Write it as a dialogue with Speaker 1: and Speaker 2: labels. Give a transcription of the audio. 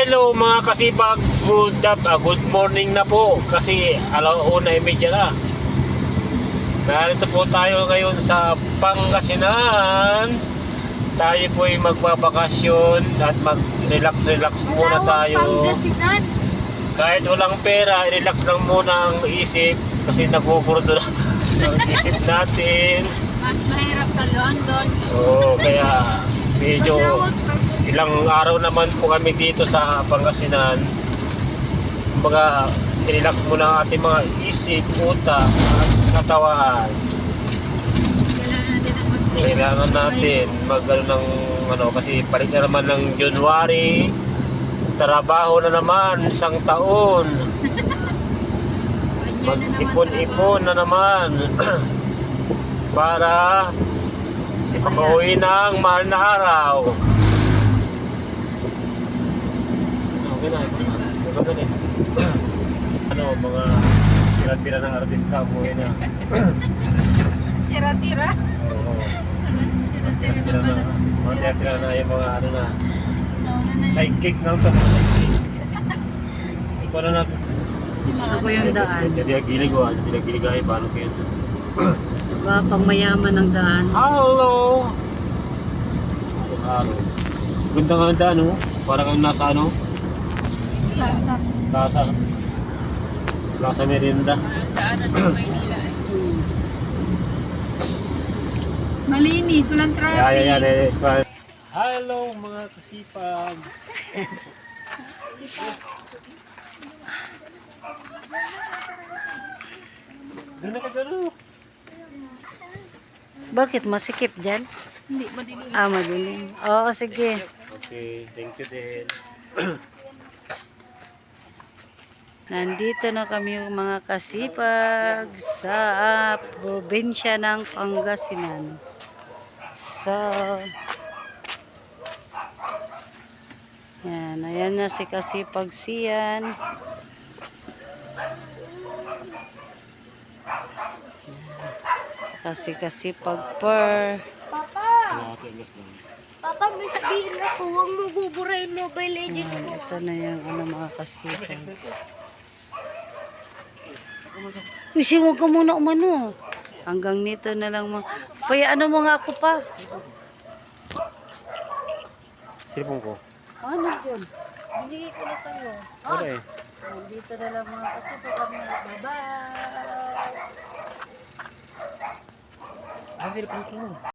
Speaker 1: Hello mga kasipag, good morning na po kasi 1:30 na. Narito po tayo ngayon sa Pangasinan. Tayo po ay magbabakasyon at mag-relax muna tayo.
Speaker 2: Pangasinan.
Speaker 1: Kahit walang pera, relax lang muna ang isip kasi nagkukurdo na ang isip natin.
Speaker 2: Mas mahirap sa London.
Speaker 1: Oo, kaya medyo ilang araw naman po kami dito sa Pangasinan. Kumbaga, relax muna ang ating mga isip, utak, at katawan. Kailangan natin kasi balik na naman ng January. Trabaho na naman, isang taon. Mag-ipon-ipon na naman para makauwi ng mahal na araw. Okay na. Mga tira-tira ng artista umuwi na.
Speaker 2: Tira-tira?
Speaker 1: Oo. Tira-tira na. Mga tira-tira na yung mga sidekick ng ito. Ikaw na natin.
Speaker 3: Gusto ko yung daan.
Speaker 1: Jadi gilig ay paano kayo?
Speaker 3: Diba, pang mayaman ang daan.
Speaker 1: Hello! Hello. Ganda nga ang daan, no? Parang kang nasa ano?
Speaker 2: Plaza.
Speaker 1: Plaza Merienda.
Speaker 2: Daanan ng Maynila. Malinis, walang traffic.
Speaker 1: Yan. Hello mga kasipag. Doon na ka gano'n.
Speaker 3: Bakit? Masikip dyan?
Speaker 2: Hindi, madilim.
Speaker 3: Madilim. Oo, sige.
Speaker 1: Okay, thank you din.
Speaker 3: Nandito na kami mga kasipag sa probinsya ng Pangasinan. Ayan na si Kasipag Sian. Kasi Kasipag Per.
Speaker 2: Papa, may sabihin ako, huwag mo buburahin Mobile Legends ko.
Speaker 3: Ito na yung mga kasipag. Uy, huwag ka muna umano. Hanggang nito na lang mga... Kaya ano mo nga ako pa?
Speaker 1: Sipong ko.
Speaker 3: Ano yun? Binigay ko na sa'yo.
Speaker 1: Ano eh?
Speaker 3: Dito na lang mga kasipag kami. Bye-bye!
Speaker 1: Sipong ko.